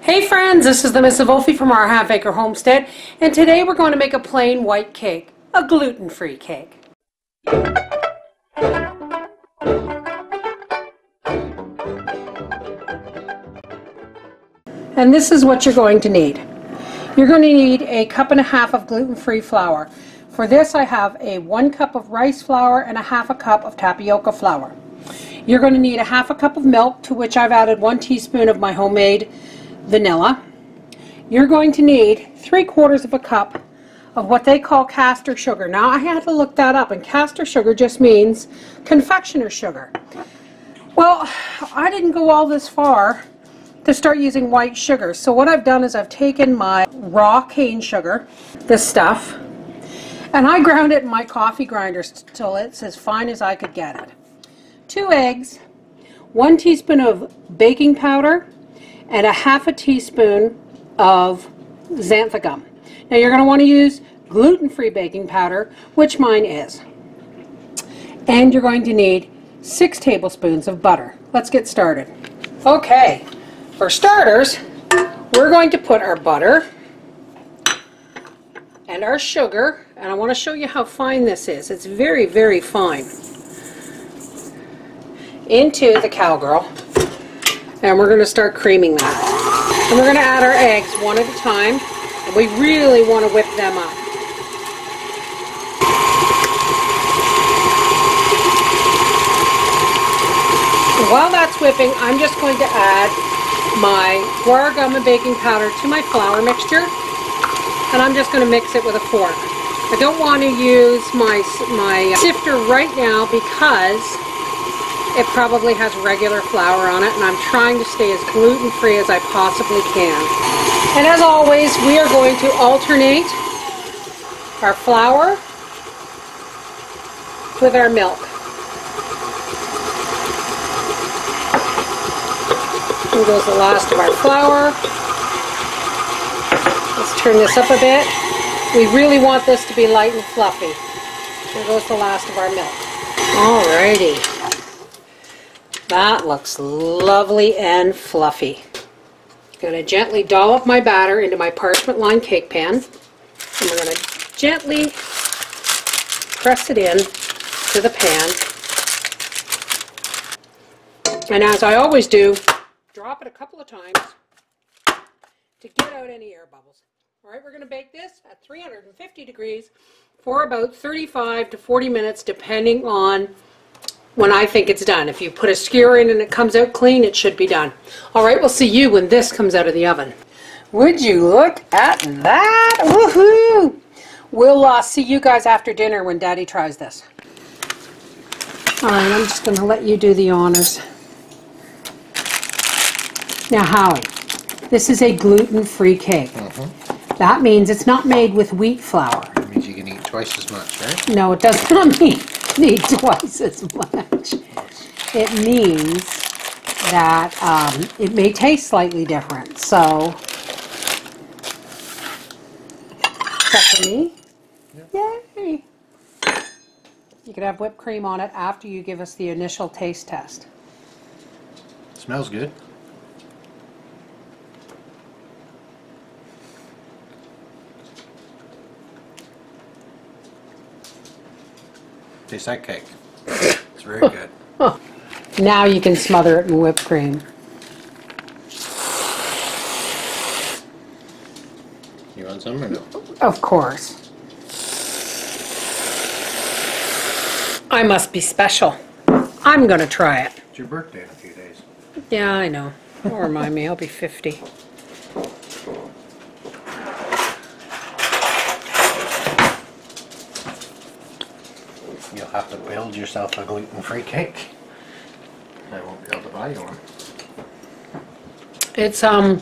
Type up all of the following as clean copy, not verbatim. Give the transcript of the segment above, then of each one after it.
Hey friends, this is the Mrs. Wolfie from our Half Acre Homestead, and today we're going to make a plain white cake, a gluten-free cake. And this is what you're going to need. You're going to need a cup and a half of gluten-free flour. For this I have a 1 cup of rice flour and a half a cup of tapioca flour. You're going to need a half a cup of milk, to which I've added 1 teaspoon of my homemade vanilla. You're going to need 3/4 of a cup of what they call caster sugar. Now I had to look that up, and caster sugar just means confectioner sugar. Well, I didn't go all this far to start using white sugar, so what I've done is I've taken my raw cane sugar, this stuff, and I ground it in my coffee grinder till it's as fine as I could get it. 2 eggs, 1 teaspoon of baking powder, and a half a teaspoon of xanthan gum. Now you're going to want to use gluten-free baking powder, which mine is. And you're going to need 6 tablespoons of butter. Let's get started. Okay, for starters, we're going to put our butter and our sugar, and I want to show you how fine this is. It's very, very fine. Into the cowgirl. And we're going to start creaming that. And we're going to add our eggs one at a time. And we really want to whip them up. And while that's whipping, I'm just going to add my guar gum and baking powder to my flour mixture. And I'm just going to mix it with a fork. I don't want to use my sifter right now because it probably has regular flour on it, and I'm trying to stay as gluten-free as I possibly can. And as always, we are going to alternate our flour with our milk. Here goes the last of our flour. Let's turn this up a bit. We really want this to be light and fluffy. Here goes the last of our milk. Alrighty. That looks lovely and fluffy. I'm going to gently dollop my batter into my parchment-lined cake pan, and we're going to gently press it in to the pan. And as I always do, drop it a couple of times to get out any air bubbles. Alright, we're going to bake this at 350 degrees for about 35 to 40 minutes, depending on when I think it's done. If you put a skewer in and it comes out clean, it should be done. Alright, we'll see you when this comes out of the oven. Would you look at that? Woohoo! We'll see you guys after dinner when Daddy tries this. Alright, I'm just going to let you do the honors. Now Howie, this is a gluten-free cake. That means it's not made with wheat flour. That means you can eat twice as much, right? No, it does not mean need twice as much. It means that it may taste slightly different. So, is that for me? Yeah. Yay! You could have whipped cream on it after you give us the initial taste test. Smells good. Tastes like cake. It's very good. Oh. Now you can smother it in whipped cream. You want some or no? Of course. I must be special. I'm going to try it. It's your birthday in a few days. Yeah, I know. Don't remind me, I'll be 50. You'll have to build yourself a gluten-free cake. I won't be able to buy you one. It's a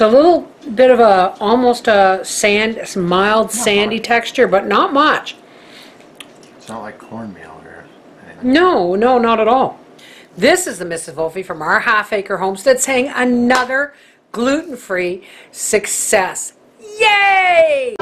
little bit of a almost a mild sandy texture, but not much. It's not like cornmeal or anything. No, not at all. This is the Mrs. Wolfie from our Half Acre Homestead saying another gluten-free success. Yay!